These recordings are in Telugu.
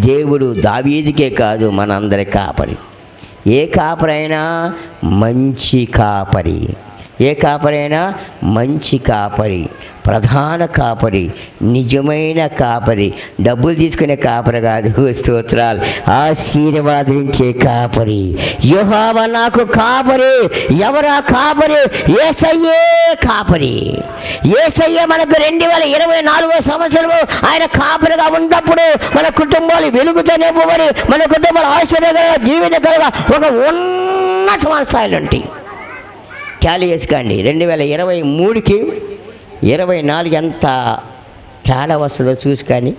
దేవుడు దావీదుకే కాదు మనందరి కాపరి. ఏ కాపరైనా మంచి కాపరి, ఏ కాపరైనా మంచి కాపరి, ప్రధాన కాపరి, నిజమైన కాపరి, డబ్బులు తీసుకునే కాపరి కాదు. స్తోత్రాలు. ఆశీర్వాదించే కాపరి. యెహోవా నాకు కాపరి. ఎవరా కాపరి? యేసయ్యే కాపరి. యేసయ్య మనకు 2024 సంవత్సరము ఆయన కాపరిగా ఉన్నప్పుడు మన కుటుంబాలు వెలుగుతో నింపబడి, మన కుటుంబాలు ఆశ్చర్యకరంగా జీవితకరంగా ఒక ఉన్నతమైన స్థాయిలో ఉంటాయి. ట్యాలీ చేసుకోండి. 2023కి 24 ఎంత తేడా వస్తుందో చూసి, కానీ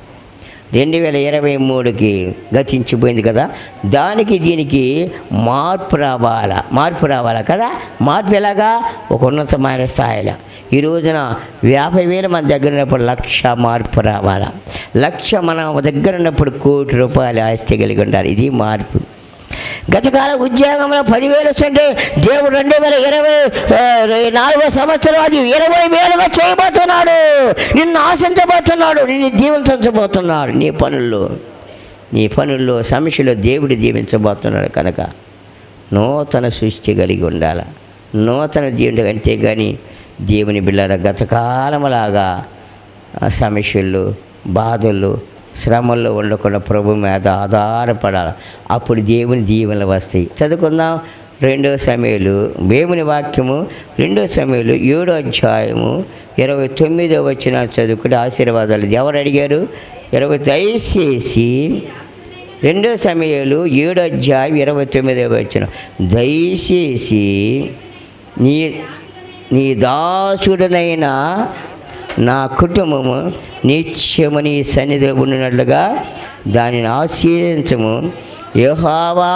2023కి గతించిపోయింది కదా, దానికి దీనికి మార్పు రావాలా కదా. మార్పు ఎలాగా? ఒక ఉన్నతమైన స్థాయిలో. ఈ రోజున 50,000 మన దగ్గర ఉన్నప్పుడు 1,00,000 మార్పు రావాలా. 1,00,000 మన దగ్గర ఉన్నప్పుడు 1,00,00,000 రూపాయలు ఆస్తి కలిగి ఉండాలి. ఇది మార్పు. గతకాల ఉద్యోగంలో 10,000 వస్తుంటే దేవుడు 2024 సంవత్సరం అది 20,000గా చేయబోతున్నాడు. నిన్ను ఆశించబోతున్నాడు, నిన్ను దీవించబోతున్నాడు. నీ పనుల్లో సమస్యలో దేవుడు దీవించబోతున్నాడు. కనుక నూతన సృష్టి కలిగి ఉండాలి, నూతన దేవుడు. అంతేగాని దేవుని బిళ్ళారా గతకాలంలాగా సమస్యలు, బాధలు, శ్రమల్లో ఉండకుండా ప్రభు మీద ఆధారపడాలి. అప్పుడు దేవుని దీవెనలు వస్తాయి. చదువుకుందాం. 2 సమూయేలు దేవుని వాక్యము 2 సమూయేలు 7వ అధ్యాయము 29వ వచనం చదువుకుంటే ఆశీర్వాదాలు ఎవరు అడిగారు? దయచేసి 2 సమూయేలు 7వ అధ్యాయం 29వ వచనం, దయచేసి నీ దాసుడనైన నా కుటుంబము నిత్యము నీ సన్నిధిలో ఉండినట్లుగా దానిని ఆశీర్వదించము. యెహోవా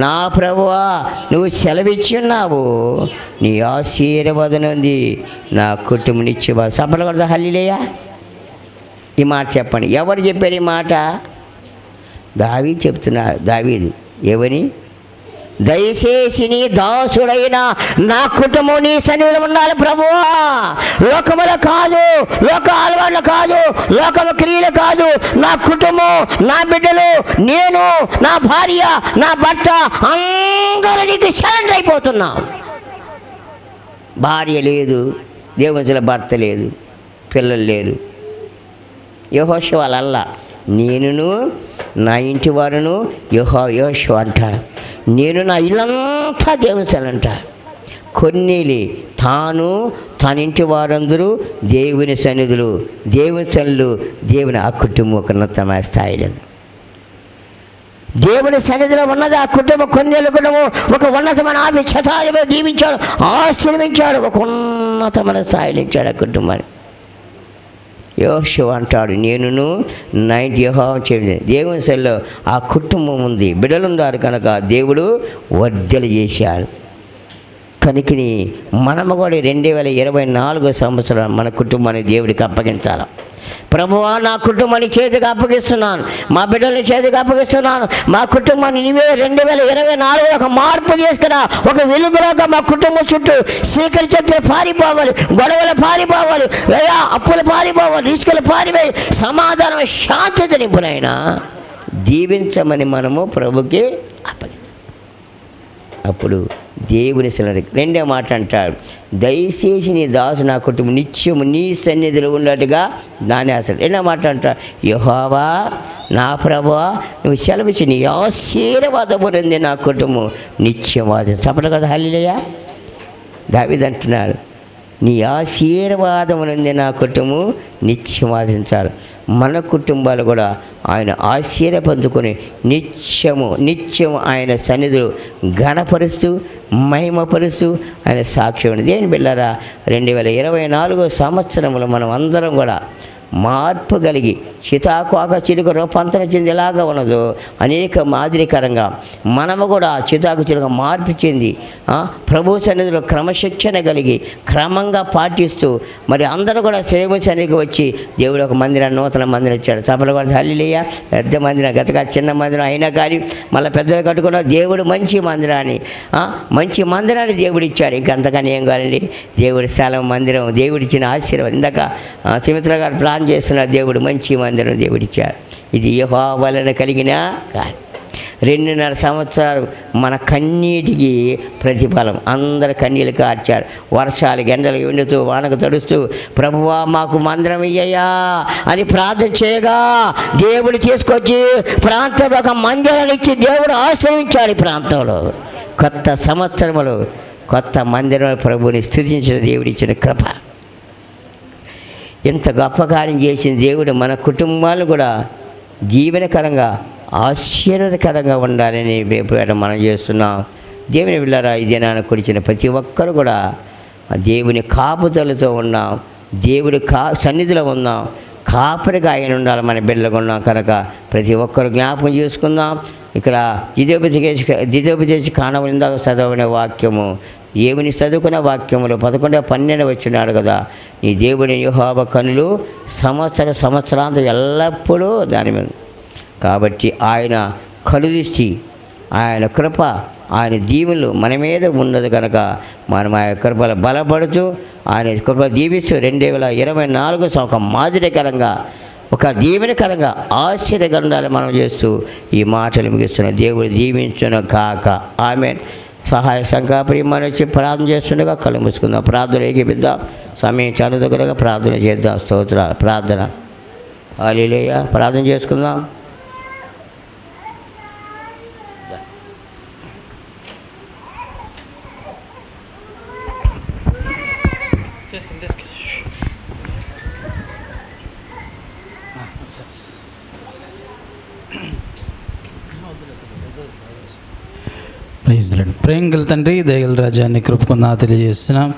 నా ప్రభువా, నువ్వు సెలవిచ్చున్నావు, నీ ఆశీర్వాదం ఉంది నా కుటుంబం నిత్యమా. సఫలం కదా. హల్లెలూయా. ఈ మాట చెప్పండి. ఎవరు చెప్పారు ఈ మాట? దావీదు చెప్తున్నాడు. దావీదు ఏమని? దయచేసి నీ దాసుడైన నా కుటుంబం నీ సన్నిధిలో ఉండాలి ప్రభువా. లోకములు కాదు, లోక అలవాట్లు కాదు, లోకము క్రియలు కాదు. నా కుటుంబం, నా బిడ్డలు, నేను, నా భార్య, నా భర్త అందరూ నీకు సరెండర్ అయిపోతున్నాం. భార్య లేదు, దేవుని భర్త లేదు, పిల్లలు లేరు. యెహోషువ అల్లా నేనును నా ఇంటి వారును యెహోషువ అంటాడు. నేను నా ఇల్లంతా దేవునిసలంట. కొన్నిలి తాను తన ఇంటి వారందరూ దేవుని సన్నిధులు, దేవుని సన్నిధులు, దేవుని ఆ కుటుంబం ఒక ఉన్నతమైన స్థాయిలో దేవుని సన్నిధిలో ఉన్నది. ఆ కుటుంబం కొన్నేళ్ళ కుటుంబం ఒక ఉన్నతమైన శతాధిపతి దీవించాడు, ఆశీర్వించాడు, ఒక ఉన్నతమైన స్థాయిలో ఇచ్చాడు ఆ కుటుంబాన్ని. యెహోషువ అంటాడు నేనును నా ఇంటి యెహోవా చెప్పింది. దేవుని సన్నిధిలో ఆ కుటుంబం ఉంది, బిడ్డలు ఉన్నారు కనుక దేవుడు వర్ధలు చేశాడు. కనుకని మనము కూడా 2024 సంవత్సరం మన కుటుంబాన్ని దేవుడికి అప్పగించాలి. ప్రభువా నా కుటుంబాన్ని చేతికి అప్పగిస్తున్నాను, మా బిడ్డల్ని చేతికి అప్పగిస్తున్నాను, మా కుటుంబాన్ని నీవే 2024 ఒక మార్పు తీసుకురా. ఒక వెలుగులాగా మా కుటుంబం చుట్టూ చీకటి చెట్లు పారిపోవాలి, గొడవలు పారిపోవాలి, అప్పులు పారిపోవాలి, ఇసుకలు పారిపోయి సమాధానం శాంతి నింపునైనా దీవించమని మనము ప్రభుకి అప్పగించాలి. అప్పుడు దేవుని సన్నిధి. రెండో మాట అంటాడు, దయచేసి నీ దాసు నా కుటుంబం నిత్యము నీ సన్నిధిలో ఉన్నట్టుగా దాని ఆశ. రెండో మాట అంటాడు, యెహోవా నా ప్రభువా నువ్వు సెలవిచ్చి నీ ఆశీర్వాదముంది నా కుటుంబం నిత్యవాదం. చెప్పడు కదా. హల్లెలూయా. దావీదు అంటున్నాడు నీ ఆశీర్వాదమునంది నా కుటుంబం నిత్యం వాసించాలి. మన కుటుంబాలు కూడా ఆయన ఆశీర్వదించుకొని నిత్యము ఆయన సన్నిధిలో ఘనపరుస్తూ మహిమపరుస్తూ ఆయన సాక్ష్యం. దేని బిళ్ళారా 2024 సంవత్సరంలో మనం అందరం కూడా మార్పు కలిగి చితాకోక చిలుక రూపాంతరం చెంది ఎలాగా ఉన్నదో అనేక మాదిరికరంగా మనము కూడా చితాకు చిలుక మార్పు చెంది ప్రభు సన్నిధిలో క్రమశిక్షణ కలిగి క్రమంగా పాటిస్తూ మరి అందరూ కూడా శ్రేమ సన్నిధికి వచ్చి దేవుడు ఒక మందిరాన్ని నూతన మందిరం ఇచ్చాడు. సభలు కూడా హల్లెలూయా. పెద్ద మందిరం గతగా చిన్న మందిరం అయినా కానీ మళ్ళీ పెద్దగా కట్టుకున్న దేవుడు మంచి మందిరాన్ని దేవుడు ఇచ్చాడు. ఇంకంతకని ఏం కాదండి. దేవుడి స్థలం మందిరం దేవుడిచ్చిన ఆశీర్వాదం. ఇందాక సుమిత్ర గారు ప్లాన్ ప్లాన్ చేస్తున్న దేవుడు మంచి మందిరం దేవుడిచ్చాడు. ఇది యెహోవా వలన కలిగిన కాదు. 2.5 సంవత్సరాలు మన కన్నీటికి ప్రతిఫలం. అందరు కన్నీళ్ళు కార్చారు. వర్షాలు ఎండలు ఎండుతూ వానకు తడుస్తూ ప్రభువా మాకు మందిరం ఇయ్యయ్యా అని ప్రార్థన చేయగా దేవుడు తీసుకొచ్చి ప్రాంతంలో ఒక మందిరాన్ని ఇచ్చి దేవుడు ఆశ్రయించాడు. ఈ ప్రాంతంలో కొత్త సంవత్సరంలో కొత్త మందిరం ప్రభువుని స్తుతించిన దేవుడిచ్చిన కృప. ఇంత గొప్ప కార్యం చేసిన దేవుడు మన కుటుంబాలను కూడా దీవెనకరంగా ఆశీర్వాదకరంగా ఉండాలని రేపు మనం చేస్తున్నాం. దేవుని బిడ్డలారా, ఈ దినాన కొలిచిన ప్రతి ఒక్కరు కూడా దేవుని కాపుదలతో ఉన్నాం. దేవుడి సన్నిధిలో ఉన్నాం. కాపరిగా ఆయన ఉండాలి. మన బిడ్డలుగా ఉన్నాం కనుక ప్రతి ఒక్కరు జ్ఞాపకం చేసుకుందాం. ఇక్కడ ద్వితోపదేశ కాండము ఇందాక చదవని వాక్యము, దేవుని చదువుకునే వాక్యములు 11-12 వచ్చినాడు కదా. నీ దేవుని యెహోవా కన్నులు సంవత్సరాంతం ఎల్లప్పుడూ దాని మీద. కాబట్టి ఆయన కనుదృష్టి, ఆయన కృప, ఆయన దీవెనలు మన మీద ఉన్నది కనుక మనం ఆ కృపలో బలపడుతూ ఆయన కృప దీవిస్తూ 2024 ఒక మాదిరికరంగా ఒక దీవెనకరంగా ఆశ్చర్యకరంగా మనం చేస్తూ ఈ మాటలు ముగిస్తున్న దేవుడు దీవించును కాక. ఆమేన్. సహాయ సంకల్పమని వచ్చి ప్రార్థన చేస్తుండగా కళ్ళు మూసుకుందాం. ప్రార్థన ఏకీపిద్దాం. సమయం చాలా దగ్గరగా ప్రార్థన చేద్దాం. స్తోత్రాలు. ప్రార్థన. హల్లెలూయా. ప్రార్థన చేసుకుందాం. ప్రేమ గల తండ్రి, దయగల రాజాన్ని కృపకుందా తెలియజేస్తున్నాం.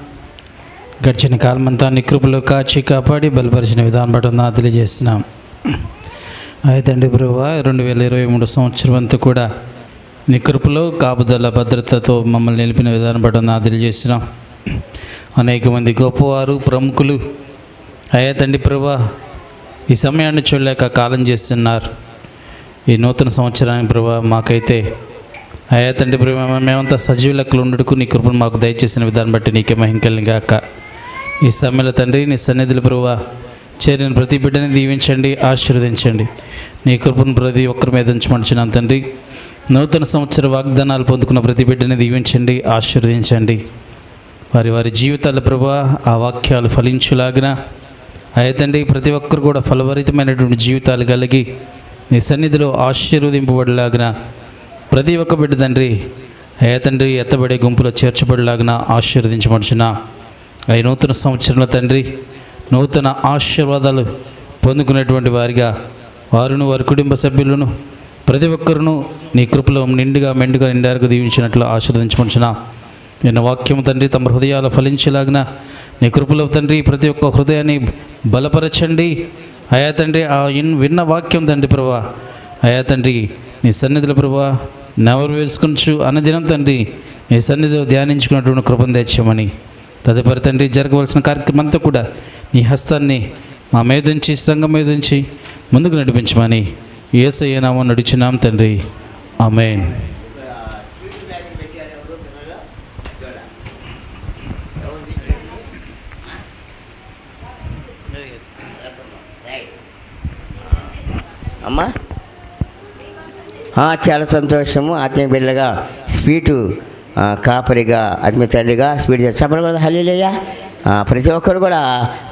గడిచిన కాలమంతా నీ కృపలో కాచి కాపాడి బలపరిచిన విధానం బట్టి నా తెలియజేస్తున్నాం. అయితే తండ్రి ప్రభువా, 2023 సంవత్సరం అంతా కూడా నీ కృపలో కాపుదల భద్రతతో మమ్మల్ని నిలిపిన విధానం బట్టి నా తెలియజేస్తున్నాం. అనేక మంది గొప్పవారు ప్రముఖులు అయ్యా తండ్రి ప్రభువా ఈ సమయాన్ని చూడలేక కాలం చేస్తున్నారు. ఈ నూతన సంవత్సరానికి ప్రభువా మాకైతే అయ్యా తండ్రి ప్రభు మేమంతా సజీవ లెక్కలు ఉండడుకు నీ కృపను మాకు దయచేసిన విధానం బట్టి నీకే మహిమ కలిగాక. ఈ సమయంలో తండ్రి నీ సన్నిధులు ప్రభువా చేరిన ప్రతి బిడ్డని దీవించండి, ఆశీర్వదించండి. నీ కృపను ప్రతి ఒక్కరి మీద ఉంచమంటున్నాను తండ్రి. నూతన సంవత్సర వాగ్దానాలు పొందుకున్న ప్రతి బిడ్డని దీవించండి, ఆశీర్వదించండి. వారి వారి జీవితాల ప్రభువా ఆ వాక్యాలు ఫలించులాగిన అయ్యా తండ్రి ప్రతి ఒక్కరు కూడా ఫలభరితమైనటువంటి జీవితాలు కలిగి నీ సన్నిధిలో ఆశీర్వదింపబడలాగిన ప్రతి ఒక్క బిడ్డ తండ్రి అయ్యా తండ్రి ఎత్తబడే గుంపులో చేర్చబడలాగిన ఆశీర్వదించమడుచున్నా. అవి నూతన సంవత్సరంలో తండ్రి నూతన ఆశీర్వాదాలు పొందుకునేటువంటి వారిగా వారును వారి కుటుంబ సభ్యులను ప్రతి ఒక్కరును నీ కృపలో నిండుగా నిండారుగా దీవించినట్లు ఆశీర్వదించమడుచున్నా. నిన్న వాక్యం తండ్రి తమ హృదయాలు ఫలించేలాగిన నీ కృపలో తండ్రి ప్రతి ఒక్క హృదయాన్ని బలపరచండి. అయా తండ్రి ఆ విన్న వాక్యం తండ్రి ప్రభా అయా తండ్రి నీ సన్నిధిలో ప్రభా నెవరు వేసుకొనచ్చు అన్నదినం తండ్రి నీ సన్నిధిలో ధ్యానించుకున్నటువంటి కృపను తెచ్చామని తదుపరి తండ్రి జరగవలసిన కార్యక్రమం అంతా కూడా నీ హస్తాన్ని మా మీదుంచి సంఘం మీదుంచి ముందుకు నడిపించమని యేసయ్య నామమున నడుచున్నాం తండ్రి. ఆమేన్. అమ్మా చాలా సంతోషము. ఆత్మీయ బిడ్డగా స్వీటు కాపరిగా ఆత్మీయ తండ్రిగా స్వీట్ చెప్పరు కదా. హల్లెలూయా. ప్రతి ఒక్కరు కూడా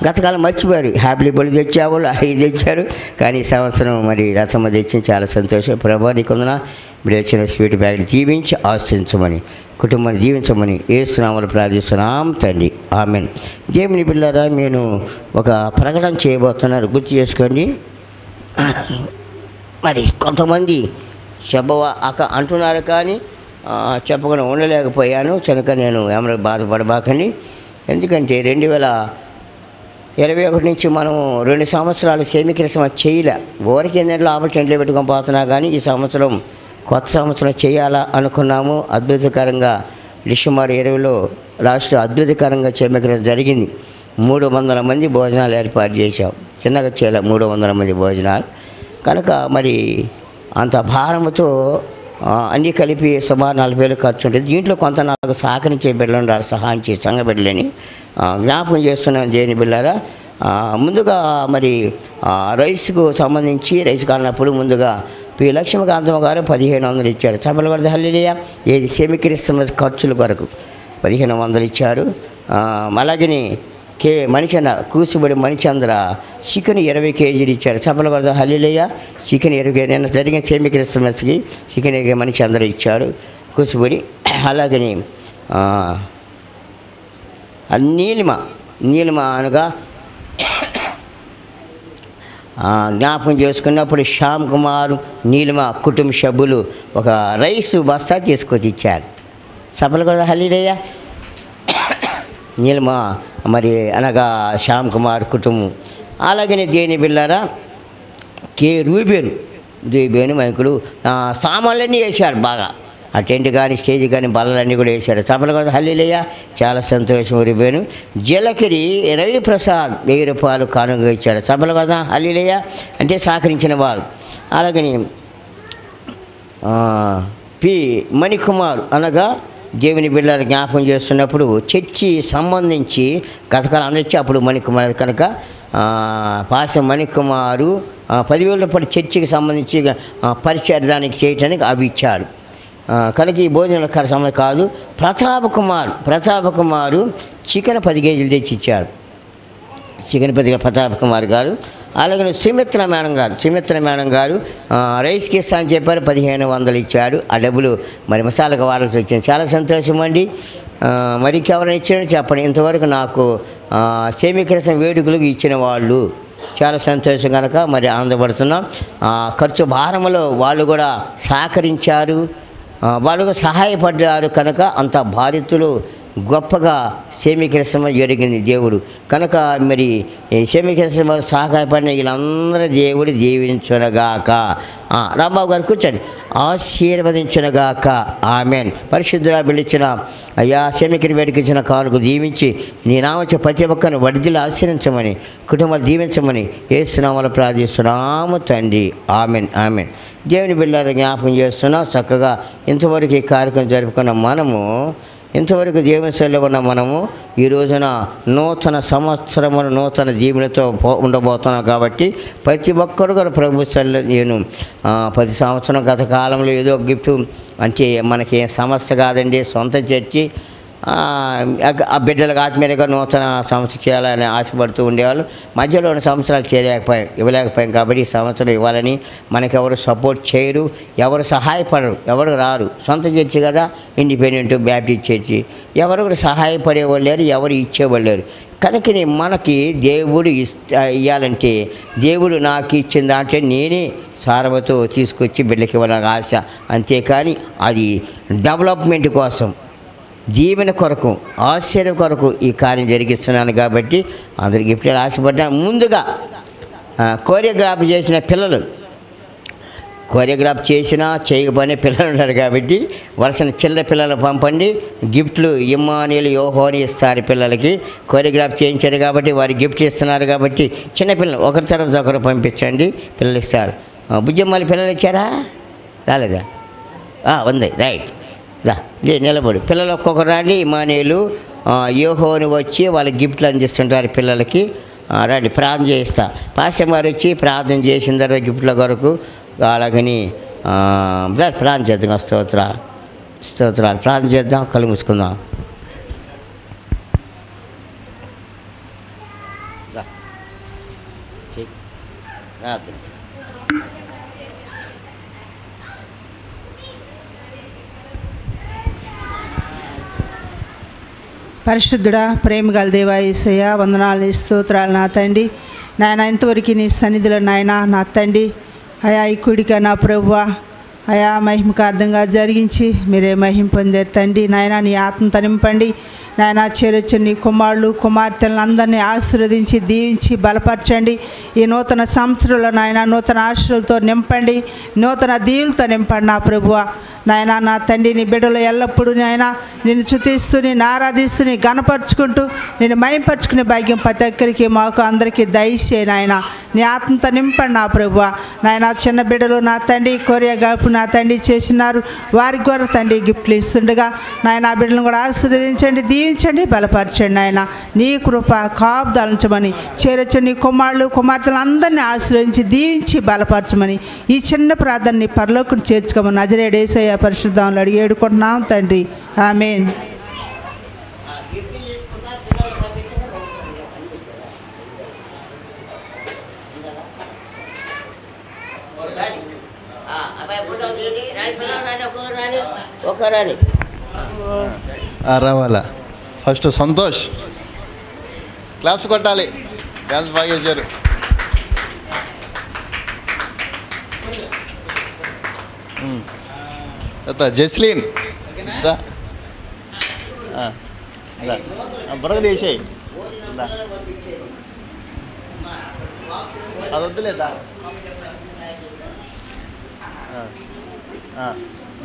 గతకాలం మర్చిపోయారు. హ్యాపీ బర్త్డే తెచ్చావు, అవి తెచ్చారు. కానీ ఈ సంవత్సరం మరి రసమ్మ తెచ్చి చాలా సంతోషం. ప్రభా నీకుందన మీరు వచ్చిన స్వీట్ బ్యాగ్ జీవించి ఆశించమని కుటుంబాన్ని జీవించమని యేసు నామములో ప్రార్థిస్తున్నాం తండ్రి. ఆమేన్. దేవుని బిడ్డలారా, నేను ఒక ప్రకటన చేయబోతున్నారు, గుర్తు చేసుకోండి. మరి కొంతమంది అంటున్నారు కానీ చెప్పకుండా ఉండలేకపోయాను. కనుక నేను ఎవరు బాధపడబాకండి. ఎందుకంటే 2021 నుంచి మనం 2 సంవత్సరాలు సెమీ క్రిస్మస్ చేయలే. ఊరికి ఏంటంటే ఆపర్చునిటీలో పెట్టుకొని పోతున్నా కానీ ఈ సంవత్సరం కొత్త సంవత్సరం చేయాలా అనుకున్నాము. అద్భుతకరంగా డిసెంబర్ 20లో లాస్ట్ అద్భుతకరంగా సెమీ క్రిస్మస్ జరిగింది. 300 మంది భోజనాలు ఏర్పాటు చేశాం. చిన్నగా చేయలే, 300 మంది భోజనాలు. కనుక మరి అంత భారముతో అన్నీ కలిపి సుమారు 40,000 ఖర్చు ఉంటుంది. దీంట్లో కొంత నాకు సహకరించే బిడ్డలు సహాయం చేసి సంఘ బిడ్డలని జ్ఞాపకం చేస్తున్నాను. దేని బిడ్డలారా, ముందుగా మరి రైస్కు సంబంధించి రైస్ కానప్పుడు ముందుగా పి లక్ష్మీకాంతమ్మ గారు 1500 ఇచ్చారు. చప్పలు కొడితే హల్లెలూయా. ఏది సెమిక్రిస్మస్ ఖర్చుల కొరకు 1500 ఇచ్చారు. అలాగని మణిచంద్ర కూసుబడి మణిచంద్ర చికెన్ 20 కేజీలు ఇచ్చారు. చప్పలు కొడితే హల్లెలూయా. చికెన్ 20 కేజీ నేను జరిగిన సెమిక్రిస్మస్కి చికెన్ 20 మణిచంద్ర ఇచ్చాడు కూసుబడి. అలాగని నీలిమ అనగా జ్ఞాపకం చేసుకున్నప్పుడు శ్యామ్ కుమార్ నీలిమ కుటుంబ సభ్యులు ఒక రైసు బస్తా తీసుకొచ్చి ఇచ్చారు. సభలు కూడా హల్లెలూయా. నీలిమ మరి అనగా శ్యామ్ కుమార్ కుటుంబం. అలాగనే దేని బిళ్ళారా రూబేను మైకులు సామాన్లన్నీ వేశాడు బాగా. ఆ టెంట్ కానీ స్టేజ్ కానీ బల్లలన్నీ కూడా వేశాడు. సభలు కూడా హల్లెలూయా. చాలా సంతోషం. రూబేను జలకిరి రవిప్రసాద్ 1000 రూపాయలు కానుకగా ఇచ్చాడు. సభలు కదా హల్లెలూయా. అంటే సహకరించిన వాళ్ళు. అలాగని పి మణికుమార్ అనగా దేవుని బిడ్డలు జ్ఞాపకం చేస్తున్నప్పుడు చర్చి సంబంధించి గతకాలం అందరిచ్చి అప్పుడు మణికుమార్ కనుక పాస మణికుమారు 10,000 రూపాయలు చర్చికి సంబంధించి పరిచర్దానికి చేయటానికి అవి ఇచ్చాడు. కనుక ఈ భోజనాల సమయం కాదు. ప్రతాప కుమారు చికెన్ 10 కేజీలు తెచ్చి ఇచ్చాడు. చికెన్ 10 ప్రతాప కుమార్ గారు. అలాగే సుమిత్ర మేడం గారు రైస్కి ఇస్తా అని చెప్పారు. 1500 ఇచ్చాడు. ఆ డబ్బులు మరి మసాలాకు వాడాల్సి వచ్చింది. చాలా సంతోషం అండి. మరి ఇంకెవరైనా ఇచ్చారని చెప్పండి. ఇంతవరకు నాకు సేమికరసం వేడుకలకు ఇచ్చిన వాళ్ళు చాలా సంతోషం కనుక మరి ఆనందపడుతున్నాం. ఖర్చు భారంలో వాళ్ళు కూడా సహకరించారు, వాళ్ళు సహాయపడ్డారు కనుక అంత బాధితులు గొప్పగా సేమికరసం జరిగింది దేవుడు కనుక. మరి సేమికరసం సహాయపడిన వీళ్ళందరూ దేవుడు దీవించునగాక. రాంబాబు గారు కూర్చోండి. ఆశీర్వదించునగాక. ఆమెన్. పరిశుద్ధులా పిలిచిన అయ్యా సేమికరి వేడికి ఇచ్చిన కానుక దీవించి నీ నామొచ్చే ప్రతి ఒక్కరిని వడిదిలో ఆశీర్వించమని కుటుంబాలు దీవించమని యేసు నామములో ప్రార్థిస్తున్నాము తండ్రి. ఆమెన్. దేవుని బిడ్డలను జ్ఞాపకం చేస్తున్నాం. చక్కగా ఇంతవరకు ఈ కార్యక్రమం జరుపుకున్న మనము, ఇంతవరకు దేవుని సన్నిధిలో ఉన్న మనము ఈ రోజున నూతన సంవత్సరమును నూతన దీవెనతో ఉండబోతున్నాం. కాబట్టి ప్రతి ఒక్కరు కూడా ప్రభు సన్నిధిలో నేను 10 సంవత్సరం గత కాలంలో ఏదో గిఫ్ట్ అంటే మనకి సమస్య కాదండి. సొంత చర్చి ఆ బిడ్డలకు ఆత్మీయంగా నూతన సంవత్సరం చేయాలని ఆశపడుతూ ఉండేవాళ్ళు. మధ్యలో 2 సంవత్సరాలు ఇవ్వలేకపోయాం. కాబట్టి ఈ సంవత్సరం ఇవ్వాలని మనకెవరు సపోర్ట్ చేయరు, ఎవరు సహాయపడరు, ఎవరు రారు. సొంత చర్చి కదా, ఇండిపెండెంట్ బ్యాప్టిస్ట్ చర్చి, ఎవరు కూడా సహాయపడేవాళ్ళు లేరు, ఎవరు ఇచ్చేవాళ్ళు లేరు. కనుక మనకి దేవుడు ఇవ్వాలంటే దేవుడు నాకు ఇచ్చిన దాంట్లో నేనే సారవతో తీసుకొచ్చి బిడ్డకి ఇవ్వాలని ఆశ. అంతేకాని అది డెవలప్మెంట్ కోసం, దీవెన కొరకు, ఆశ్చర్యం కొరకు ఈ కార్యం జరిగిస్తున్నాను. కాబట్టి అందరికి గిఫ్ట్లు ఆశపడ్డా. ముందుగా కోరియోగ్రాఫ్ చేసిన పిల్లలు, కోరియోగ్రాఫ్ చేసినా చేయకపోయినా పిల్లలు ఉన్నారు కాబట్టి వరుసన చిల్లర పిల్లలు పంపండి. గిఫ్ట్లు ఇమ్మానుయేలు యోహోని ఇస్తారు పిల్లలకి. కోరియోగ్రాఫ్ చేయించారు కాబట్టి వారికి గిఫ్ట్లు ఇస్తున్నారు కాబట్టి చిన్నపిల్లలు ఒకరి తర్వాత ఒకరు పంపించండి, పిల్లలు ఇస్తారు. బుజ్జమ్మాలి పిల్లలు ఇచ్చారా? రాలేదా? ఉంది. రైట్. నిలబడు. పిల్లలు ఒక్కొక్కరు రండి. ఇమ్మానుయేలు యోహోని వచ్చి వాళ్ళకి గిఫ్ట్లు అందిస్తుంటారు పిల్లలకి. రండి, ప్రార్థన చేయిస్తా. పాస్టర్ గారు వచ్చి ప్రార్థన చేసిన తర్వాత గిఫ్ట్ల కొరకు అలాగని ప్రార్థన చేద్దాం. స్తోత్రాలు ప్రార్థన చేద్దాం. కళ్ళు మూసుకుందాం. ప్రార్థన. పరిశుద్ధుడా, ప్రేమ గల దేవా యేసయ్య, వందనాలు స్తోత్రాలు నా తండ్రి. నాయన ఇంతవరకు నీ సన్నిధిలో నాయన నా తండ్రి అయా ఈ కుడిక నా ప్రభువా అయా మహిమకార్థంగా జరిగించి మీరే మహిమ పొందారు తండ్రి. నాయన నీ ఆత్మతో నింపండి నాయన. చేరొచ్చిన నీ కుమారులు కుమార్తెలను అందరినీ ఆశీర్వదించి దీవించి బలపరచండి. ఈ నూతన సంవత్సరంలో నాయన నూతన ఆశలతో నింపండి, నూతన దీవులతో నింపండి నా ప్రభువా. నాయన నా తండ్రి నీ బిడ్డలు ఎల్లప్పుడూ నాయన నిన్ను స్తుతిస్తూ నిన్ను ఆరాధిస్తూ నీ గణపరుచుకుంటూ నిన్ను మయంపరుచుకునే భాగ్యం ప్రతి ఒక్కరికి మాకు అందరికీ దయచేయి నాయన. నీ ఆత్మతో నింపండి నా ప్రభువా. నాయన చిన్న బిడ్డలు నా తండ్రి కొరియా గల్పు నా తండ్రి చేసినారు, వారికి కూడా తండ్రి గిఫ్ట్లు ఇస్తుండగా నాయన ఆ బిడ్డలను కూడా ఆశీర్వదించండి, దీవించండి, బలపరచండి. నాయన నీ కృప కాపుదలించమని చేరొచ్చు నీ కుమారులు కుమార్తెలు అందరినీ ఆశీర్వదించి దీవించి బలపరచమని ఈ చిన్న ప్రార్థనని పరలోకం చేర్చుకోమని నజరేయుడు యేసయ్య పరిశుద్ధంలో అడిగి వేడుకుంటున్నాం తండ్రి. ఆమేన్. రావాలా. ఫస్ట్ సంతోష్ క్లాప్స్ కొట్టాలి, డ్యాన్స్ బాగా చేశారు. జస్లీన్ బుడగ తీసేయి, అది వద్దులేదా,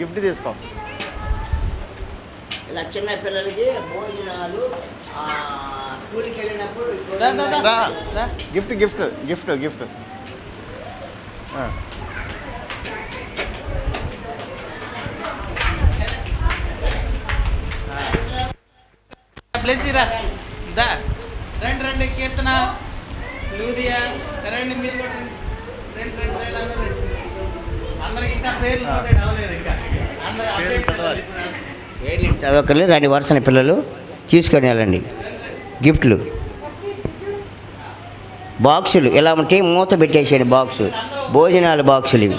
గిఫ్ట్ తీసుకో. ఇలా చిన్న పిల్లలకి భోజనాలు స్కూల్కి వెళ్ళినప్పుడు గిఫ్ట్ గిఫ్ట్ గిఫ్ట్ గిఫ్ట్ బ్లెస్సిరా దా రండి రండి కీర్తన లూదియా రండి మీరు కూడా రండి రండి రండి అందరికి ఇంకా పేర్లు అవ్వలేదు, ఇంకా పేర్లు చదవకర్లేదు, దాని వరుసన పిల్లలు తీసుకొని వెళ్ళండి. గిఫ్ట్లు బాక్సులు ఇలా ఉంటే మూత పెట్టేసేయండి, బాక్సు భోజనాలు బాక్సులు ఇవి.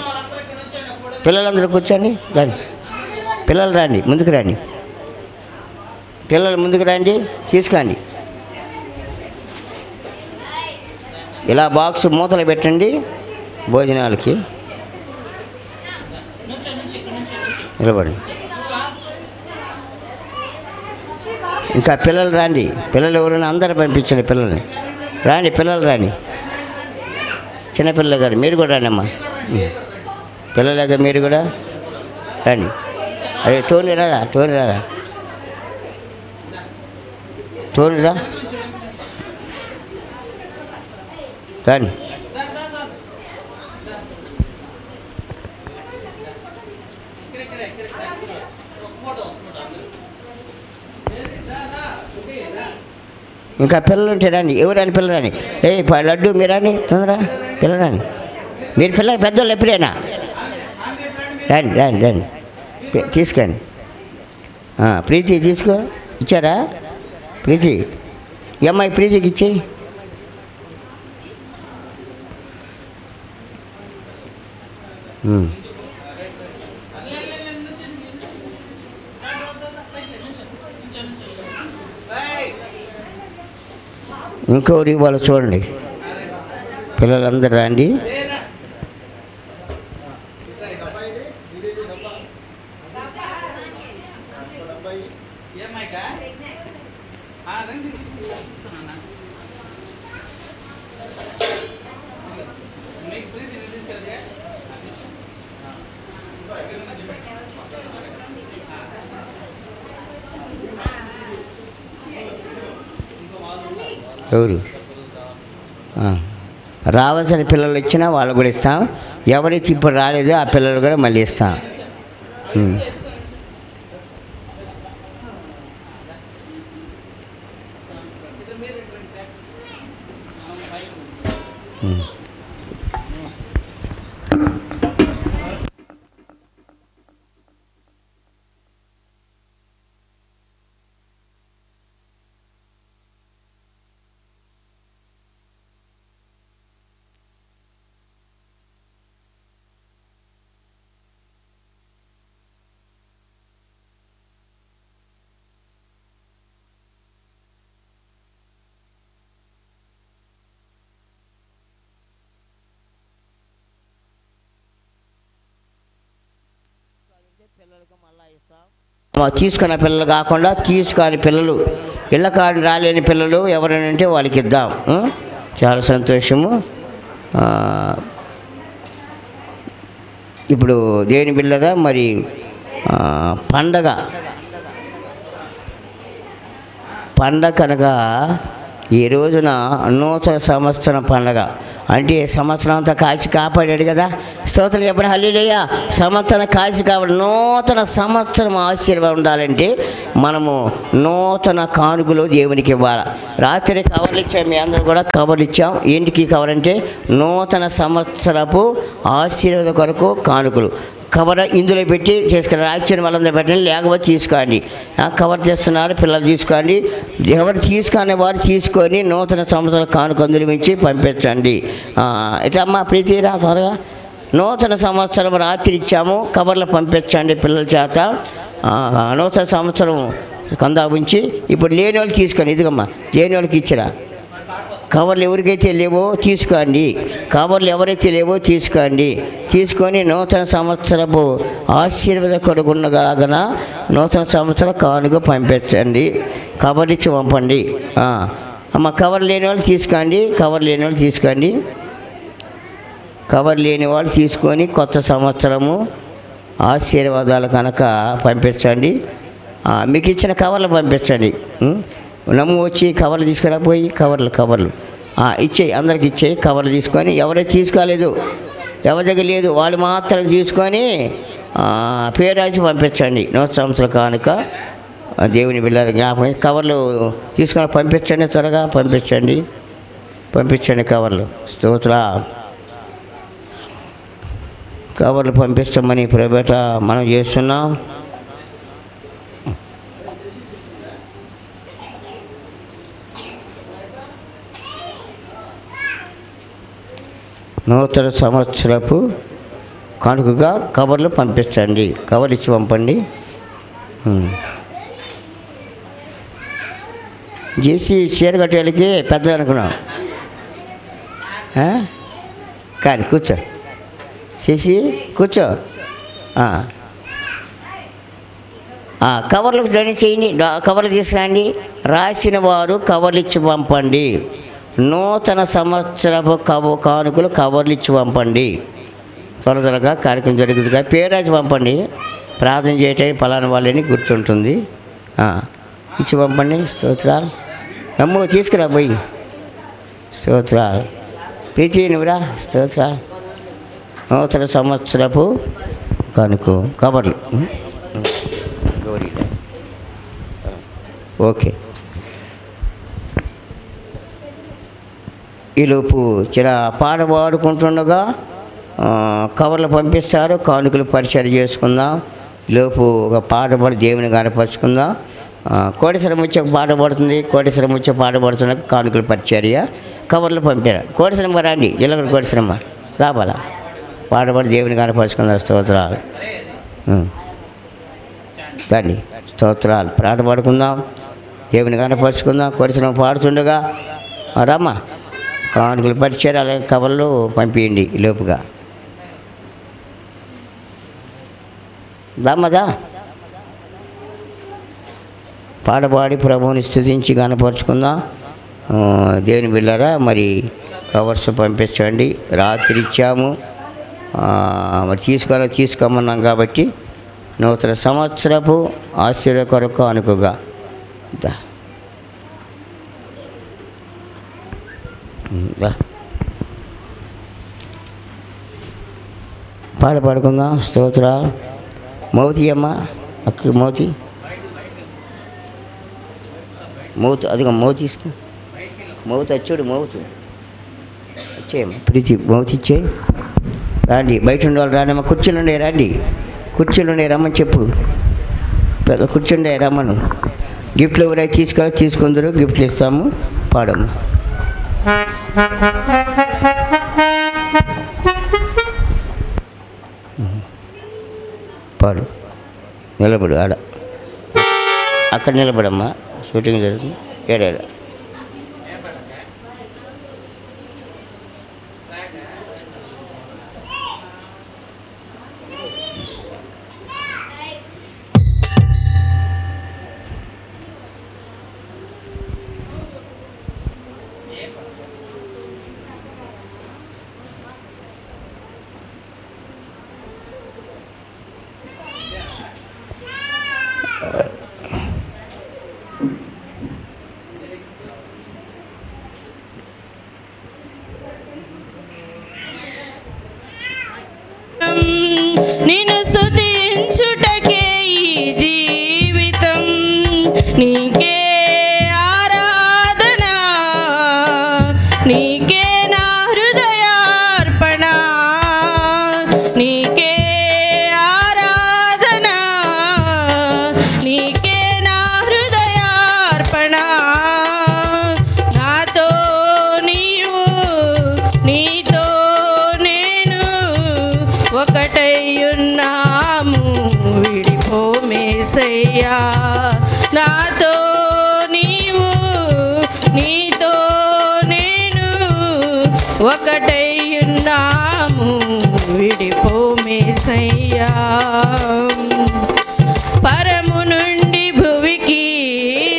పిల్లలందరూ కూర్చోండి, రండి పిల్లలు రండి, ముందుకు రండి పిల్లలు, ముందుకు రండి, తీసుకోండి. ఇలా బాక్స్ మూతలు పెట్టండి భోజనాలకి. నిలబడి ఇంకా పిల్లలు రండి, పిల్లలు ఎవరైనా అందరూ పంపించండి పిల్లల్ని. రండి పిల్లలు రండి, చిన్నపిల్లలు గారు మీరు కూడా రండి అమ్మా, పిల్లలుగా మీరు కూడా రండి. అరే టోనీ రారా, టోనీ రారా, టోనీ రా రండి. ఇంకా పిల్లలు ఉంటే రండి, ఎవరైనా పిల్లలు రాని. లడ్డు మీరు రాని, తొందర పిల్లలు రాని, మీరు పిల్లలు పెద్దోళ్ళు ఎప్పుడైనా రండి రండి రండి, తీసుకోండి. ప్రీతి తీసుకో, ఇచ్చారా ప్రీతి? ఈ అమ్మాయి ప్రీతికి ఇచ్చేయి. ఇంకోరి వాళ్ళు చూడండి, పిల్లలందరూ రండి. ఎవరు రావాల్సిన పిల్లలు ఇచ్చినా వాళ్ళు కూడా ఇస్తాం, ఎవరైతే ఇప్పుడు రాలేదో ఆ పిల్లలు కూడా మళ్ళీ ఇస్తాం. తీసుకున్న పిల్లలు కాకుండా తీసుకుని పిల్లలు, ఇళ్ళ కాడిని రాలేని పిల్లలు ఎవరైనా ఉంటే వాళ్ళకి ఇద్దాం. చాలా సంతోషము. ఇప్పుడు దేని బిళ్ళరా మరి పండగ కనుక ఈ రోజున నూతన సంవత్సరం పండగ అంటే సంవత్సరం అంతా కాచి కాపాడాడు కదా. స్తోత్రం చెప్పండి హల్లెలూయా. సంవత్సరం కాచి కాపాడు. నూతన సంవత్సరం ఆశీర్వాదం ఉండాలంటే మనము నూతన కానుకలు దేవునికి ఇవ్వాలి. రాత్రి కవర్లు ఇచ్చాం, మీ అందరూ కూడా కవర్లు ఇచ్చాం. ఏంటికి కవర్ అంటే నూతన సంవత్సరపు ఆశీర్వాద కొరకు కానుకలు. కవర్ ఇందులో పెట్టి చేసుకున్నారు. రాత్రి వాళ్ళందరూ పెట్టండి, లేకపోతే తీసుకోండి. కవర్ చేస్తున్నారు, పిల్లలు తీసుకోండి. ఎవరు తీసుకునే వారు తీసుకొని నూతన సంవత్సరాల కానుక అందులో మించి పంపించండి. ఇట్లా అమ్మ ప్రీతిరా త్వరగా. నూతన సంవత్సరం రాత్రి ఇచ్చాము, కవర్లు పంపించండి పిల్లల చేత. నూతన సంవత్సరం కొందా ఉంచి ఇప్పుడు లేని వాళ్ళు తీసుకోండి. ఇదిగమ్మా లేని వాళ్ళకి ఇచ్చిరా. కవర్లు ఎవరికైతే లేవో తీసుకోండి, కవర్లు ఎవరైతే లేవో తీసుకోండి. తీసుకొని నూతన సంవత్సరపు ఆశీర్వాద కొడుకున్నగాగన నూతన సంవత్సరం కానుక పంపించండి. కవర్లు ఇచ్చి పంపండి. అమ్మ కవర్ లేని వాళ్ళు తీసుకోండి, కవర్ లేని వాళ్ళు తీసుకోండి. కవర్ లేని వాళ్ళు తీసుకొని కొత్త సంవత్సరము ఆశీర్వాదాలు కనుక పంపించండి. మీకు ఇచ్చిన కవర్లు పంపించండి. నమ్ము వచ్చి కవర్లు తీసుకురాపోయి కవర్లు ఇచ్చేయి, అందరికి ఇచ్చేయి. కవర్లు తీసుకొని ఎవరైతే తీసుకోలేదు, ఎవరి దగ్గర లేదు వాళ్ళు మాత్రం తీసుకొని పేరు రాసి పంపించండి. నూతన సంవత్సరం కానుక దేవుని బిడ్డలు జ్ఞాపకం. కవర్లు తీసుకొని పంపించండి, త్వరగా పంపించండి కవర్లు. స్తోత్ర కవర్లు పంపిస్తామని ప్రభువా మనం చేస్తున్నాం. నూతన సంవత్సరపు కానుకగా కవర్లు పంపించండి. కవర్లు ఇచ్చి పంపండి. చేసి చీర కట్టేళ్ళకి పెద్ద అనుకున్నాం కానీ కూర్చో చేసి కూర్చో. కవర్లు రెడీ చేయండి, కవర్లు తీసుకురండి. రాసిన వారు కవర్లు ఇచ్చి పంపండి. నూతన సంవత్సరపు కానుకలు కవర్లు ఇచ్చి పంపండి. త్వరగా కార్యక్రమం జరుగుతుందిగా పేరు రాసి పంపండి. ప్రార్థన చేయటానికి పలానా వాళ్ళని గుర్తుంటుంది. ఇచ్చి పంపండి. స్తోత్రాలు. నమ్ము తీసుకురా పోయి. స్తోత్రాలు. ప్రీతి నువ్వురా. స్తోత్రాలు. నూతన సంవత్సరపు కానుక కవర్లు. ఓకే. ఈలోపు చిర పాట పాడుకుంటుండగా కవర్లు పంపిస్తారు. కానుకలు పరిచయం చేసుకుందాం. ఈలోపు ఒక పాట పాడి దేవుని కనపరుచుకుందాం. కోటేశ్వరం వచ్చి ఒక పాట పడుతుంది. కోటేశ్వరం వచ్చి పాట పడుతున్నా కానుకలు పరిచర్య కవర్లు పంపారు. కోటేశ్వరం రండి, జిల్లగడ కోటేశ్వరం రావాలా. పాట పాడి దేవుని కనపరుచుకుందాం. స్తోత్రాలు. దాన్ని స్తోత్రాలు పాట పాడుకుందాం, దేవుని కనపరుచుకుందాం. కోటేశ్వరం పాడుతుండగా రమ్మ కానుకలు పరిచయం అలాగే కవర్లు పంపించండి. లోపుగా దమ్మదా పాడపాడి ప్రభువుని స్తుతించి కనపరుచుకుందాం. దేవుని బిళ్ళరా మరి కవర్స్ పంపించండి. రాత్రి ఇచ్చాము, మరి తీసుకోమన్నాం కాబట్టి నూతన సంవత్సరపు ఆశీర్వాద కొరకు అనుకోగా పాడుకుందాం. స్తోత్రాలు. మౌతి అమ్మ అక్క మౌతి అదిగా మౌతి తీసుకో. మౌతి వచ్చాడు. మౌతు వచ్చేయమ్మ ప్రీతి. మౌతి ఇచ్చేయి. రండి, బయట ఉండేవాళ్ళు రాండమ్మా. కుర్చీలుండే రండి, కుర్చీలుండే రమ్మని చెప్పు. పెద్ద కూర్చుండే రమ్మను. గిఫ్ట్లు ఎవరైతే తీసుకుందరో గిఫ్ట్లు ఇస్తాము. పాడమ్మ. పాడు. నిలబడు ఆడ, అక్కడ నిలబడమ్మా. షూటింగ్ జరుగుతుంది. ఏడాడ నిన్ను స్తుతించుటకే ఈ జీవితం, నీకే ఆరాధన, నీకే నా హృదయార్పణ, నీకే ఆరాధన, నీకే నా హృదయార్పణ. నాతో నీవు, నీతో నేను ఒకటై ఉన్నాము, విడిపోమేసయ్యా. నాతో నీవు, నీతో నేను ఒకటై ఉన్నాము, విడిపోమేసయ్యా. పరము నుండి భువికి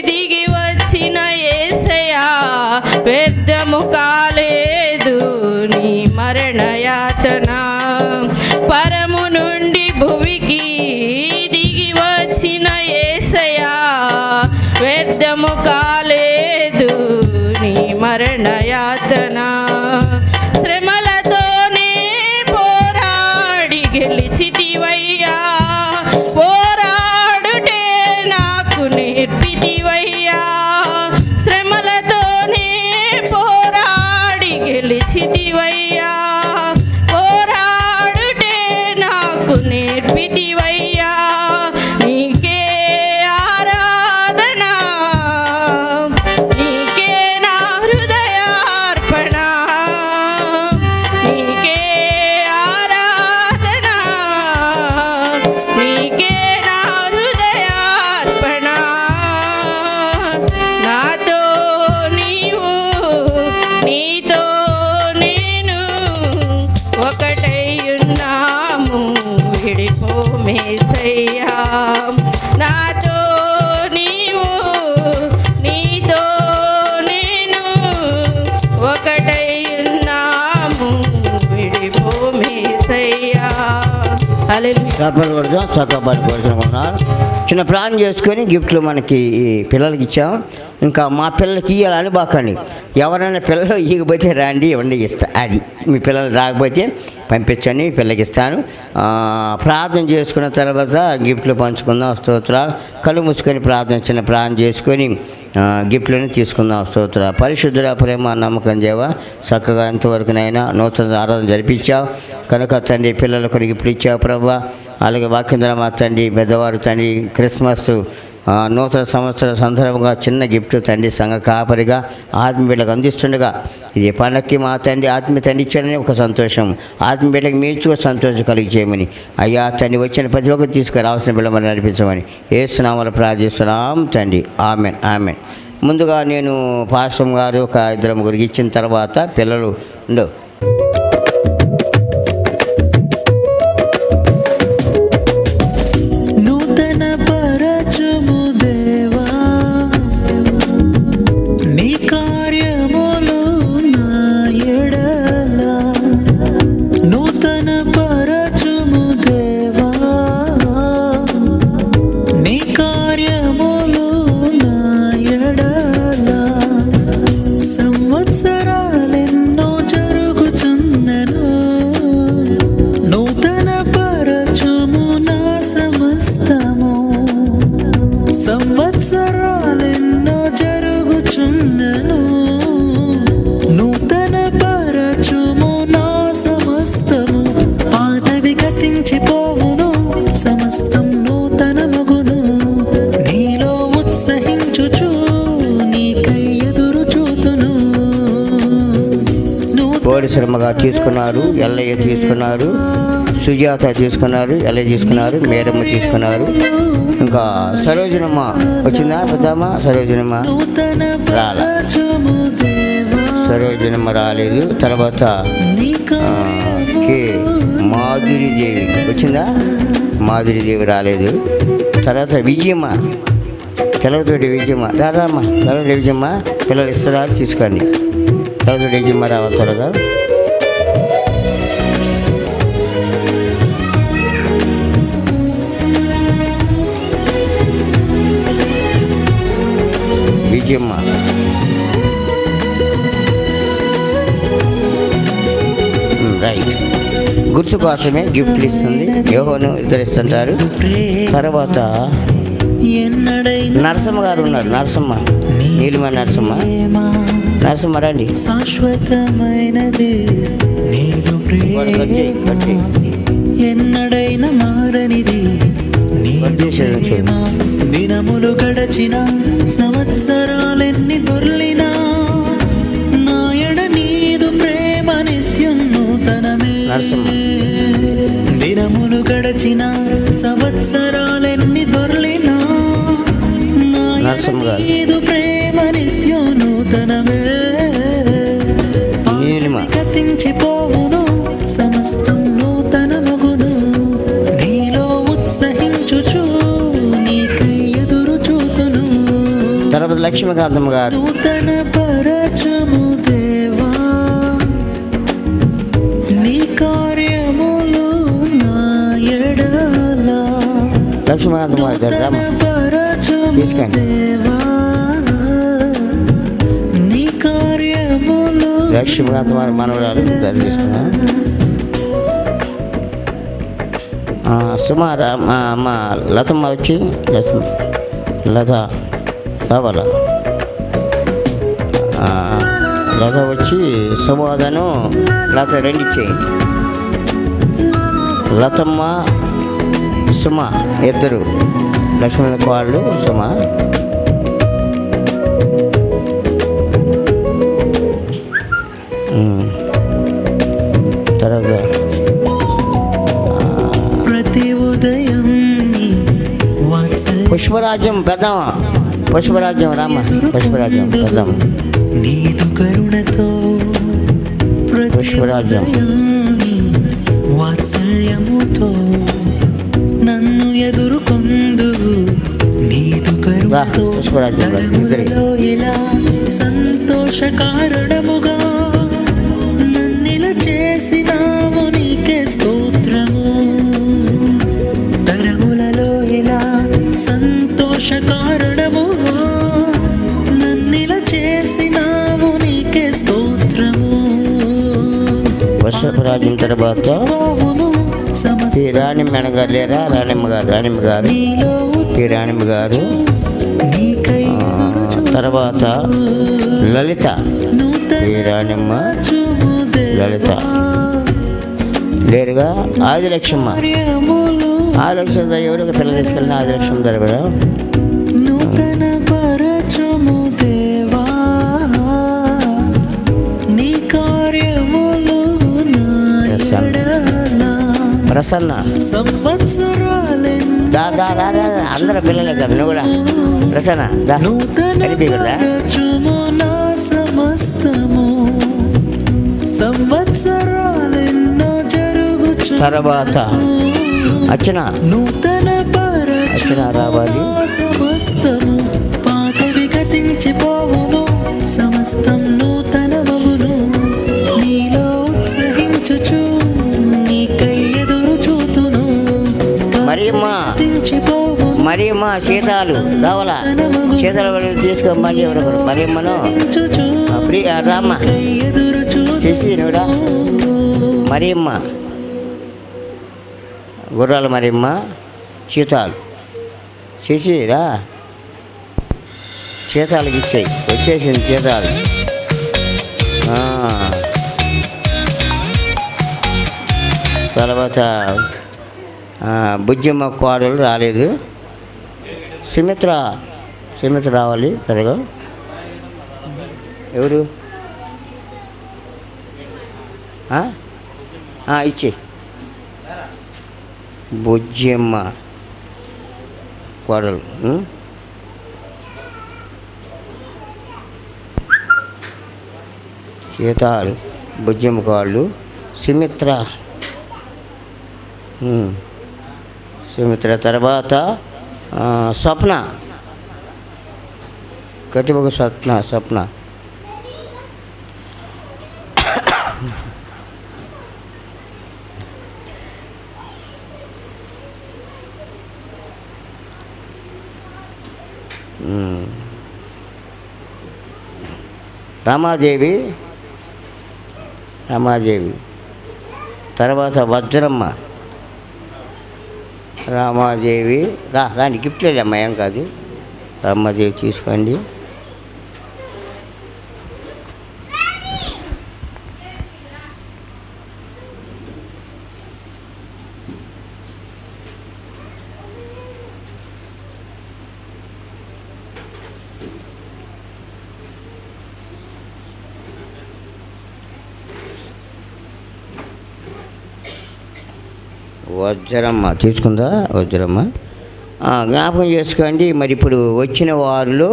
దిగి వచ్చిన యేసయ్యా, వ్యర్థము కాలేదు నీ మరణయాతన. పరము నుండి భువికి దిగి వచ్చిన యేసయ్యా, వ్యర్థము కాలేదు నీ మరణయాతన. శ్రమలతోనే పోరాడి గెలిచితివయ్యా, పోరాడుటే నాకు నేర్పితివయ్యా. శ్రమలతోనే పోరాడి గెలిచితివయ్యా, పోరాడుటే నాకు నేర్పితివయ్యా. నీకే ఆరాధన, నీకే నా హృదయార్పణ, నీకే ఆరాధన, నీకే నా హృదయార్పణ. నాతో నీవు, నీతో నేను ఒకటై ఉన్నాము, విడిపోమేసయ్యా. నాతో నీవు, నీతో నేను ఒకటై ఉన్నాము, విడిపోమేసయ్యా. హల్లెలూయా. చప్పట్లు కొడతాం, చక్కపాటు కొడుతున్నారు. చిన్న ప్రాణం చేసుకొని గిఫ్ట్లు మనకి ఈ పిల్లలకి ఇచ్చాం. ఇంకా మా పిల్లలకి ఇవ్వాలని బాకండి. ఎవరైనా పిల్లలు ఇవ్వకపోతే రండి, ఇవ్వండి, ఇస్తా. అది మీ పిల్లలు రాకపోతే పంపించండి, మీ పిల్లలకి ఇస్తాను. ప్రార్థన చేసుకున్న తర్వాత గిఫ్ట్లు పంచుకుందాం. స్తోత్రాలు. కళ్ళు మూసుకొని ప్రార్థన, చిన్న ప్రార్థన చేసుకొని గిఫ్ట్లను తీసుకుందాం. స్తోత్ర. పరిశుద్ధుల ప్రేమ నమ్మకం దేవ, చక్కగా ఎంతవరకునైనా నూతన ఆరాధన జరిపించావు కనుక తండ్రి పిల్లలకు గిఫ్ట్లు ఇచ్చావు ప్రభా. అలాగే వాక్యం ద్వారా మా తండ్రి పెద్దవారు తండ్రి క్రిస్మస్ నూతన సంవత్సర సందర్భంగా చిన్న గిఫ్ట్ తండ్రి సంఘ కాపరిగా ఆత్మీయులకు అందిస్తుండగా ఇది పండక్కి మా తండ్రి ఆత్మీయ తండ్రి ఇచ్చారని ఒక సంతోషం, ఆత్మీయులకు మీర్చుకో సంతోషం కలిగి చేయమని అయ్యా తండ్రి వచ్చిన ప్రతి ఒక్కరు తీసుకుని రావాల్సిన బిడ్డమని నడిపించమని యేసునామములో ప్రార్థిస్తున్నాం తండ్రి. Amen, amen. ముందుగా నేను పాస్టర్ గారు ఒక 2 ముగ్గురికి ఇచ్చిన తర్వాత పిల్లలు ఉండవు. శర్మగా తీసుకున్నారు, ఎల్లయ్య తీసుకున్నారు, సుజాత తీసుకున్నారు, ఎల్లయ్య తీసుకున్నారు, మేరమ్మ తీసుకున్నారు. ఇంకా సరోజనమ్మ వచ్చిందా? పెద్దమ్మ సరోజనమ్మ రాలే, సరోజనమ్మ రాలేదు. తర్వాత కే మాధురిదేవి వచ్చిందా? మాధురిదేవి రాలేదు. తర్వాత విజయమ్మ, తెలవతోటి విజయమ్మ రారమ్మ, తెలవతోటి విజయమ్మ పిల్లలు ఇస్తారా తీసుకోండి. తెలవతోటి విజయమ్మ రావాలి త్వరగా. విజయమ్మ రైట్. గుర్తు కోసమే గిఫ్ట్లు ఇస్తుంది. యోహోను ఇద్దరిస్తుంటారు. తర్వాత నరసమ్మ గారు ఉన్నారు. నరసమ్మ, నీలిమ నరసమ్మ. నరసమ్మ రండి. శాశ్వతమైనది నీదు ప్రేమ, ఎన్నడైనా మారనిది నీదు ప్రేమ. దినములు గడచిన సంవత్సరాలెన్ని దొర్లినా నాయడ నీదు ప్రేమ నిత్యం నూతనమే. దినములు గడచిన సంవత్సరాలెన్ని దొర్లినా నాయడ నీదు ప్రేమ నిత్యం నూతనమే. గతించిపోవును సమస్తం నూతనమగును, నీలో ఉత్సహించుచు నీకై ఎదురు చూతును. తర్వాత లక్ష్మీకాంతమ్మ గారు. నూతన పరచము దేవా నీ కార్యములు నా ఎడల. లక్ష్మీకాంతమ్మ గారు తీసుకోండి. నీ కార్యములు. లక్ష్మీకాంతమ్మ మనవరాలు తీసుకున్నా. సుమారు అమ్మ లతమ్మ వచ్చి లత రావాలా? లత వచ్చి సుమోదను లత రెండు చేయండి. లతమ్మ సుమ ఇద్దరు, లక్ష్మణ వాళ్ళు సుమ. తర్వాత ప్రతి ఉదయం పుష్పరాజ్యం పెద్దామ, పుష్పరాజ్యం రామ, పుష్పరాజ్యం పెద్దామ. నీదు కరుణతో పుష్పరాజ్యం వాత్సల్యముతో నన్ను ఎదుర్కొందువు. నీదు కరుణతో తరములలో ఇలా సంతోష కారణముగా నన్నిల చేసినావు, నీకే స్తోత్రము. తరములలో ఇలా సంతోష కారణముగా నన్నిల చేసినావు, నీకే స్తోత్రము. పుష్పరాజ్యం తర్వాత రాణిమ్మ గారు లేరా? రాణిమ్మ గారు, రాణిమ్మ గారు, రాణిమ్మ గారు. తర్వాత లలిత, రాణిమ్మ లలిత లేరుగా. ఆదిలక్ష్మ, ఆదిలక్ష్మ ఎవరు పిల్ల తీసుకెళ్ళిన ఆదిలక్ష్మ ధర కూడా. నూతన పరచము దేవా నీ కార్యములు ప్రసన్న. దాదా అందరూ పిల్లలే కదా, నువ్వు కూడా ప్రసన్న దా కలిపి కదా. తర్వాత అర్చన, అర్చన రావాలి. పాతవి గతించిపోవును సమస్తం నూతనమగును, నీలో ఉత్సహించుచు నీకై ఎదురు చూతును. మరియమ్మ సీతాలు రావాలా? సీతాలు తీసుకోమని ఎవరు? మరియమ్మను ప్రియ రామ్మ చేసి నువ్వురా. మరియమ్మ, గుర్రాలు మరియమ్మ, సీతాలు చేసి రా. సీతాలకి ఇచ్చాయి, వచ్చేసింది సీతాలు. తర్వాత బుజ్జమ్మ కోడలు రాలేదు. సుమిత్ర, సుమిత్ర రావాలి త్వరగా. ఎవరు? ఇచ్చి బుజ్జమ్మ కోడలు. సీతాలు, బుజ్జమ్మ కోడలు, సుమిత్ర, సుమిత్ర. తర్వాత స్వప్న, కటిబొగ స్వప్న. రమాదేవి, రమాదేవి తర్వాత వజ్రమ్మ, రామాదేవి. రాండి, గిఫ్ట్ లేదమ్మా, ఏం కాదు. రామాదేవి తీసుకోండి. వజ్రమ్మ తీసుకుందా? వజ్రమ్మ జ్ఞాపకం చేసుకోండి. మరి ఇప్పుడు వచ్చిన వారిలో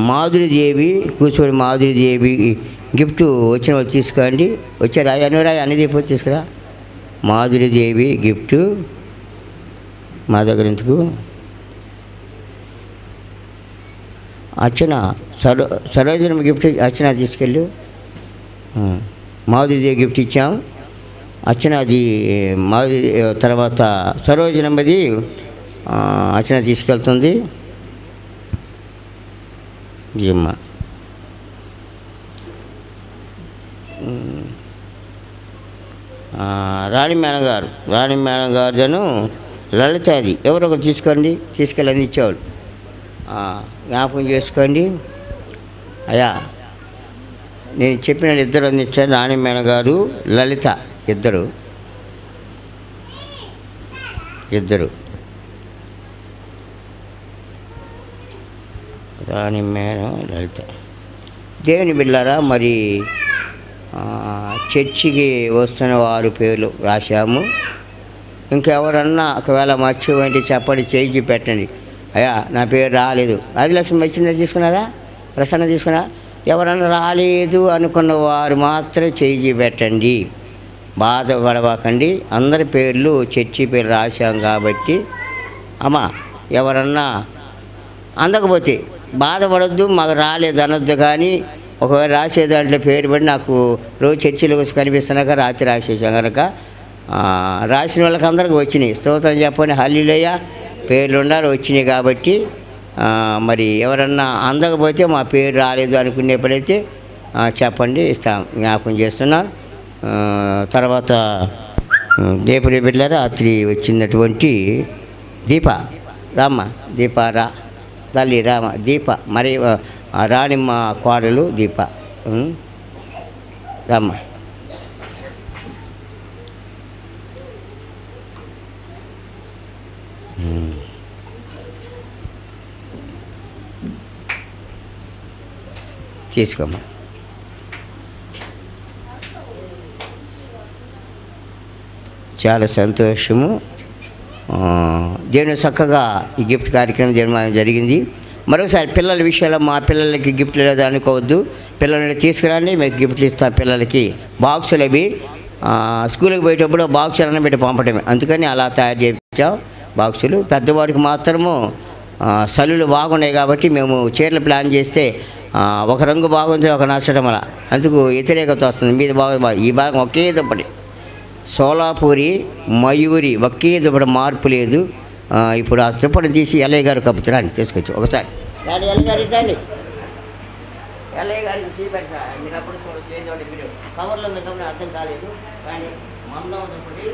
మాధురిదేవి కూర్చోండి. మాధురిదేవి గిఫ్ట్ వచ్చిన వాళ్ళు తీసుకోండి. వచ్చారా? అన్ని దీపం తీసుకురా. మాధురిదేవి గిఫ్ట్ మా దగ్గర ఎందుకు? అర్చన సరోజనమ్మ గిఫ్ట్ అర్చన తీసుకెళ్ళు. మాధురిదేవి గిఫ్ట్ ఇచ్చాం. అర్చన అది మాది. తర్వాత సరోజనమ్మది అర్చన తీసుకెళ్తుంది. అమ్మ రాణి మేడం గారు లలిత అది ఎవరొకరు తీసుకోండి, తీసుకెళ్ళి అందించేవాళ్ళు. జ్ఞాపకం చేసుకోండి. అయ్యా నేను చెప్పిన ఇద్దరు అందించాను. రాణి మేడం గారు, లలిత ఇద్దరు. రాణి మేడం, లలిత. దేవుని బిడ్డలారా, మరి చర్చికి వస్తున్న వారి పేర్లు రాశాము. ఇంకెవరన్నా ఒకవేళ మర్చిపోయింటే చెప్పండి, చేయి పెట్టండి. అయ్యా నా పేరు రాలేదు. ఆదిలక్ష్మి వచ్చిందా? తీసుకున్నారా? ప్రసన్న తీసుకున్నా? ఎవరన్నా రాలేదు అనుకున్న వారు మాత్రం చేయి పెట్టండి. బాధపడవకండి. అందరి పేర్లు చర్చి పేరు రాశాం కాబట్టి అమ్మా ఎవరన్నా అందకపోతే బాధపడద్దు, మాకు రాలేదు అనొద్దు. కానీ ఒకవేళ రాసే దాంట్లో పేరు పడి నాకు రోజు చర్చిలో వచ్చి కనిపిస్తున్నాక రాత్రి రాసేసాం కనుక రాసిన వాళ్ళకి అందరికి వచ్చినాయి. స్తోత్రం చెప్పండి. హల్లెలూయా. పేర్లు ఉండాలి, వచ్చినాయి. కాబట్టి మరి ఎవరన్నా అందకపోతే మా పేరు రాలేదు అనుకునేప్పుడైతే చెప్పండి, ఇస్తాం. జ్ఞాపకం చేస్తున్నాను. తర్వాత దేపుడి బిడ్డ రాత్రి వచ్చినటువంటి దీప రామ్మ, దీపారా తల్లి రామ దీప, మరి రాణిమ్మ కోడలు దీప రామ్మ. తీసుకోమ్మా. చాలా సంతోషము. దేవుని చక్కగా ఈ గిఫ్ట్ కార్యక్రమం జరగడం జరిగింది. మరొకసారి పిల్లల విషయంలో మా పిల్లలకి గిఫ్ట్లు లేదు అనుకోవద్దు. పిల్లల్ని తీసుకురండి, మీకు గిఫ్ట్లు ఇస్తాం. పిల్లలకి బాక్సులు అవి స్కూల్కి పోయేటప్పుడు బాక్సులు అన్న పెట్టి పంపడమే, అందుకని అలా తయారు చేయించాం బాక్సులు. పెద్దవాడికి మాత్రము సలులు బాగున్నాయి కాబట్టి మేము చీరలు ప్లాన్ చేస్తే ఒక రంగు బాగుంది, ఒక నచ్చడం అలా, అందుకు వ్యతిరేకత వస్తుంది. మీది బాగుంది, ఈ భాగం ఒకే దుప్పటి సోలాపూరి మయూరి ఒకే దుప్పటి, మార్పు లేదు. ఇప్పుడు ఆ దుప్పటిని తీసి ఎల్లయ్య గారు కప్పుతారని తీసుకొచ్చి ఒకసారి రండి. ఎల్లయ్య గారు రండి. ఎల్లయ్య గారికి చూపెట్టా. మీరు అప్పుడు చేసేవాడి మీరు కవర్లో ఉంది కాబట్టి అర్థం కాలేదు. కానీ మందం దుప్పటి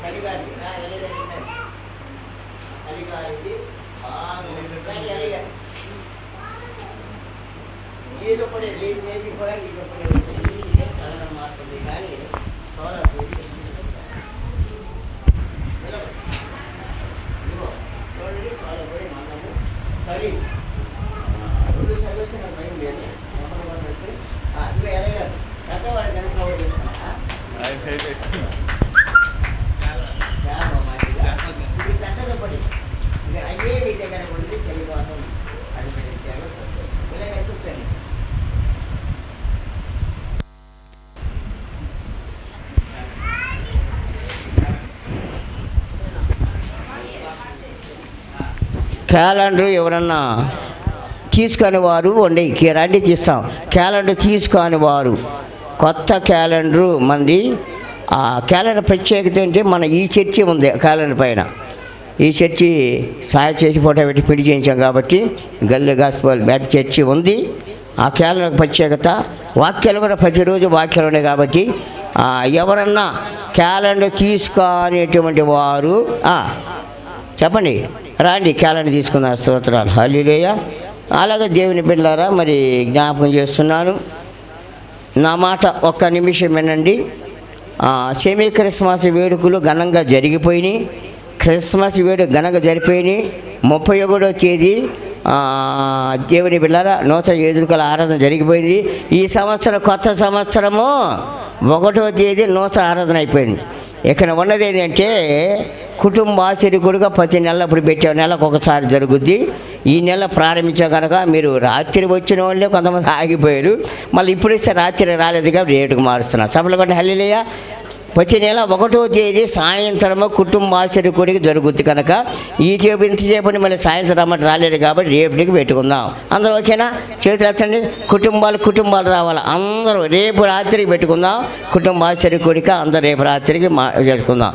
చలిగారికి ఎల్లయ్య గారికి చలిగారికి ఎల్లయ్య గారు ఈ దుప్పటి చేసి కూడా ఈ దుప్పటి కలడం మారుతుంది. కానీ సోలాపూరి సరే రెండు సరి వచ్చి నాకు భయం లేదు. ఇక ఎలాగారు పెద్దవాడు కనుక కవర్ చేస్తున్నా ఇది పెద్దది పడి ఇక అయ్యే మీ దగ్గర పడింది. చలి కోసం అది పెట్టించారు. ఇలాగ కూర్చోండి. క్యాలెండర్ ఎవరన్నా తీసుకొని వారు రండి తీస్తాం. క్యాలెండర్ తీసుకొని వారు కొత్త క్యాలెండరు మంది. ఆ క్యాలెండర్ ప్రత్యేకత ఏంటి, మన ఈ చర్చి ఉంది క్యాలెండర్ పైన. ఈ చర్చి సాయ చేసి ఫోటో పెట్టి పిడి చేయించాం కాబట్టి గల్లీ గాస్పల్ బ్యాట్ చర్చి ఉంది. ఆ క్యాలెండర్ ప్రత్యేకత వాక్యాలు కూడా ప్రతిరోజు వాక్యాలు ఉన్నాయి కాబట్టి ఎవరన్నా క్యాలెండర్ తీసుకునేటువంటి వారు చెప్పండి, రాండి క్యాలెండర్ తీసుకున్న స్తోత్రాలు. హల్లెలూయా. అలాగే దేవుని బిడ్డలారా, మరి జ్ఞాపకం చేస్తున్నాను, నా మాట ఒక్క నిమిషం వినండి. సెమీ క్రిస్మస్ వేడుకలు ఘనంగా జరిగిపోయినాయి. క్రిస్మస్ వేడుక ఘనంగా జరిపోయినాయి. 31వ తేదీ దేవుని బిడ్డలారా నూతన ఎదురుకల ఆరాధన జరిగిపోయింది. ఈ సంవత్సరం కొత్త సంవత్సరము 1వ తేదీ నూతన ఆరాధన అయిపోయింది. ఇక్కడ ఉన్నది ఏంటంటే కుటుంబ ఆశ్చర్యకుడుగా ప్రతి నెల ఇప్పుడు పెట్టే నెలకు ఒకసారి జరుగుద్ది. ఈ నెల ప్రారంభించా కనుక మీరు రాత్రి వచ్చిన వాళ్ళే కొంతమంది ఆగిపోయారు. మళ్ళీ ఇప్పుడు ఇస్తే రాత్రి రాలేదు కాబట్టి రేటుకు మారుస్తున్నారు. చప్పట్లు కొట్టి హల్లెలూయా. వచ్చే నెల 1వ తేదీ సాయంత్రము కుటుంబ ఆశ్చర్యకుడికి జరుగుద్ది కనుక ఈ చేపు ఇంతసేపటి మళ్ళీ సాయంత్రం రమ్మని రాలేదు కాబట్టి రేపటికి పెట్టుకుందాం. అందరూ ఓకేనా? చేతులు ఎత్తండి. కుటుంబాలు రావాలి అందరూ. రేపు రాత్రికి పెట్టుకుందాం కుటుంబ ఆశ్చర్యకుడికి. అందరూ రేపు రాత్రికి పెట్టుకుందాం.